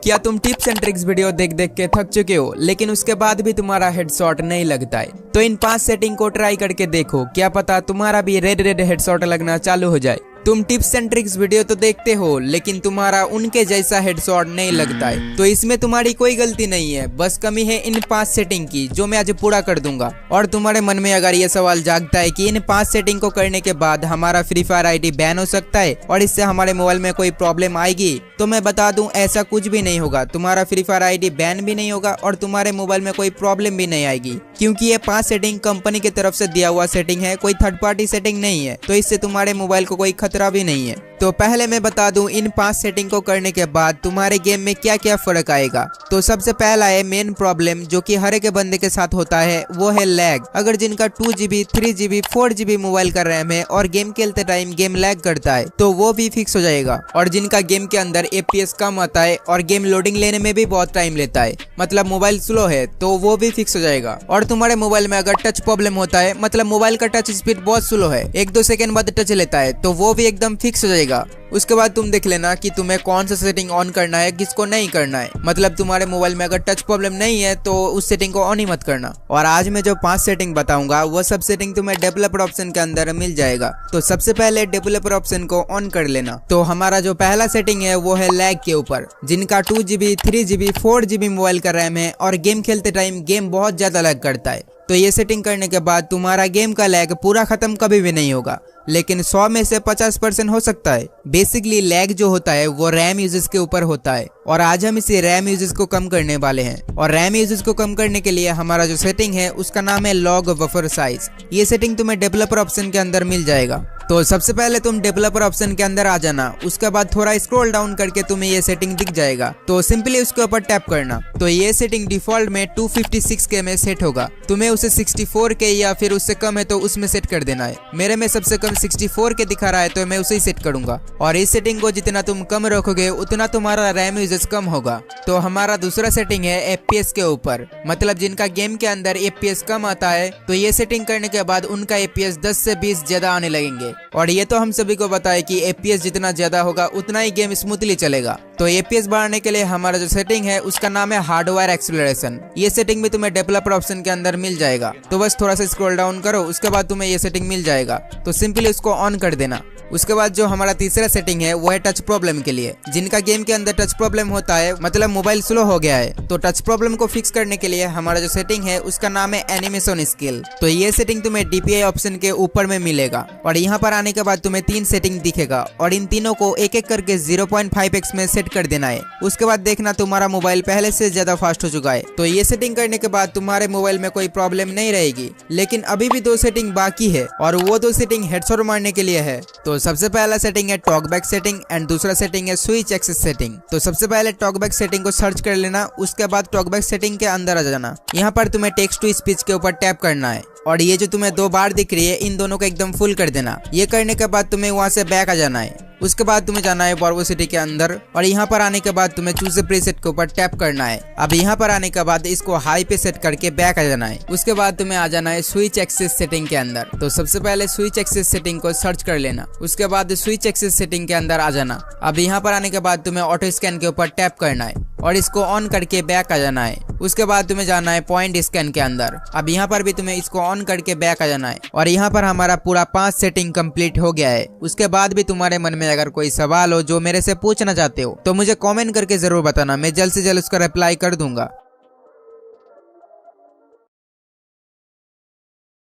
क्या तुम tips and tricks video देख देख के थक चुके हो लेकिन उसके बाद भी तुम्हारा हेडशॉट नहीं लगता है? तो इन 5 सेटिंग को ट्राई करके देखो, क्या पता तुम्हारा भी रेड हेडशॉट लगना चालू हो जाए। तुम टिप्स एंड ट्रिक्स वीडियो तो देखते हो लेकिन तुम्हारा उनके जैसा हेडशॉट नहीं लगता है, तो इसमें तुम्हारी कोई गलती नहीं है, बस कमी है इन 5 सेटिंग की जो मैं आज पूरा कर दूंगा। और तुम्हारे मन में अगर ये सवाल जागता है कि इन 5 सेटिंग को करने के बाद हमारा फ्री फायर आईडी बैन हो सकता है और इससे हमारे मोबाइल में कोई प्रॉब्लम आएगी, तो मैं बता दूं ऐसा कुछ भी नहीं होगा। तुम्हारा फ्री फायर आईडी बैन भी नहीं होगा और तुम्हारे मोबाइल में कोई प्रॉब्लम भी नहीं आएगी, क्योंकि ये 5 सेटिंग कंपनी की तरफ से दिया हुआ सेटिंग है, कोई थर्ड पार्टी सेटिंग नहीं है, तो इससे तुम्हारे मोबाइल को कोई खतरा भी नहीं है। तो पहले मैं बता दूं इन 5 सेटिंग को करने के बाद तुम्हारे गेम में क्या क्या फर्क आएगा। तो सबसे पहला है मेन प्रॉब्लम जो कि हर एक बंदे के साथ होता है, वो है लैग। अगर जिनका 2GB 3GB 4GB मोबाइल का रैम है और गेम खेलते टाइम गेम लैग करता है तो वो भी फिक्स हो जाएगा। और जिनका गेम के अंदर FPS कम आता है और गेम लोडिंग लेने में भी बहुत टाइम लेता है, मतलब मोबाइल स्लो है, तो वो भी फिक्स हो जाएगा। और तुम्हारे मोबाइल में अगर टच प्रॉब्लम होता है, मतलब मोबाइल का टच स्पीड बहुत स्लो है, 1-2 सेकंड बाद टच लेता है, तो वो भी एकदम फिक्स हो जाएगा। उसके बाद तुम देख लेना कि तुम्हें कौन सा सेटिंग ऑन करना है, किसको नहीं करना है। मतलब तुम्हारे मोबाइल में अगर टच प्रॉब्लम नहीं है तो उस सेटिंग को ऑन ही मत करना। और आज मैं जो 5 सेटिंग बताऊंगा वो सब सेटिंग तुम्हें डेवलपर ऑप्शन के अंदर मिल जाएगा। तो सबसे पहले डेवलपर ऑप्शन को ऑन कर लेना। तो हमारा जो पहला सेटिंग है वो है लैग के ऊपर। जिनका 2GB 3GB 4GB मोबाइल का रैम है और गेम खेलते टाइम गेम बहुत ज्यादा लैग करता है, तो ये सेटिंग करने के बाद तुम्हारा गेम का लैग पूरा खत्म कभी भी नहीं होगा, लेकिन 100 में से 50% हो सकता है। बेसिकली लैग जो होता है वो रैम यूजेस के ऊपर होता है और आज हम इसे रैम यूजेस को कम करने वाले हैं। और रैम यूजेस को कम करने के लिए हमारा जो सेटिंग है उसका नाम है लॉग बफर साइज। ये सेटिंग तुम्हें डेवलपर ऑप्शन के अंदर मिल जाएगा। तो सबसे पहले तुम डेवलपर ऑप्शन के अंदर आ जाना, उसके बाद थोड़ा स्क्रॉल डाउन करके तुम्हें ये सेटिंग दिख जाएगा, तो सिंपली उसके ऊपर टैप करना। तो ये सेटिंग डिफॉल्ट में 256K में सेट होगा, तुम्हें उसे 64K या फिर उससे कम है तो उसमें सेट कर देना है। मेरे में सबसे कम 64K दिखा रहा है तो मैं उसे ही सेट करूंगा। और इस सेटिंग को जितना तुम कम रखोगे उतना तुम्हारा रैम यूजेस कम होगा। तो हमारा दूसरा सेटिंग है FPS के ऊपर, मतलब जिनका गेम के अंदर FPS कम आता है तो ये सेटिंग करने के बाद उनका FPS 10 से 20 ज्यादा आने लगेंगे। और ये तो हम सभी को पता है कि FPS जितना ज्यादा होगा उतना ही गेम स्मूथली चलेगा। तो FPS बढ़ाने के लिए हमारा जो सेटिंग है उसका नाम है हार्डवेयर एक्सेलरेशन। ये सेटिंग भी तुम्हें डेवलपर ऑप्शन के अंदर मिल जाएगा। तो बस थोड़ा सा स्क्रॉल डाउन करो, उसके बाद तुम्हें ये सेटिंग मिल जाएगा, तो सिंपली उसको ऑन कर देना। उसके बाद जो हमारा तीसरा सेटिंग है वो है टच प्रॉब्लम के लिए। जिनका गेम के अंदर टच प्रॉब्लम होता है, मतलब मोबाइल स्लो हो गया है, तो टच प्रॉब्लम को फिक्स करने के लिए हमारा जो सेटिंग है उसका नाम है एनिमेशन स्किल। तो ये सेटिंग तुम्हें DPI ऑप्शन के ऊपर में मिलेगा और यहाँ पर आने के बाद तुम्हें 3 सेटिंग दिखेगा और इन तीनों को एक एक करके 0.5x में सेट कर देना है। उसके बाद देखना तुम्हारा मोबाइल पहले से ज्यादा फास्ट हो चुका है। तो ये सेटिंग करने के बाद तुम्हारे मोबाइल में कोई प्रॉब्लम नहीं रहेगी, लेकिन अभी भी 2 सेटिंग बाकी है और वो 2 सेटिंग हेडशॉट मारने के लिए है। तो सबसे पहला सेटिंग है टॉकबैक सेटिंग एंड दूसरा सेटिंग है स्विच एक्सेस सेटिंग। तो सबसे पहले टॉकबैक सेटिंग को सर्च कर लेना, उसके बाद टॉकबैक सेटिंग के अंदर आ जाना। यहाँ पर तुम्हें टेक्स्ट टू स्पीच के ऊपर टैप करना है और ये जो तुम्हें 2 बार दिख रही है इन दोनों को एकदम फुल कर देना। ये करने के बाद तुम्हें वहां से बैक आ जाना है। उसके बाद तुम्हें जाना है वर्बोसिटी के अंदर और यहाँ पर आने के बाद तुम्हें चूज प्रीसेट के ऊपर टैप करना है। अब यहाँ पर आने के बाद इसको हाई पे सेट करके बैक आ जाना है। उसके बाद तुम्हें आ जाना है स्विच एक्सेस सेटिंग के अंदर। तो सबसे पहले स्विच एक्सेस सेटिंग को सर्च कर लेना, उसके बाद स्विच एक्सेस सेटिंग के अंदर आ जाना। अब यहाँ पर आने के बाद तुम्हें ऑटो स्कैन के ऊपर टैप करना है और इसको ऑन करके बैक आ जाना है। उसके बाद तुम्हें जाना है पॉइंट स्कैन के अंदर। अब यहाँ पर भी तुम्हें इसको ऑन करके बैक आ जाना है और यहाँ पर हमारा पूरा 5 सेटिंग कंप्लीट हो गया है। उसके बाद भी तुम्हारे मन में अगर कोई सवाल हो जो मेरे से पूछना चाहते हो तो मुझे कमेंट करके जरूर बताना, मैं जल्द से जल्द उसका रिप्लाई कर दूंगा।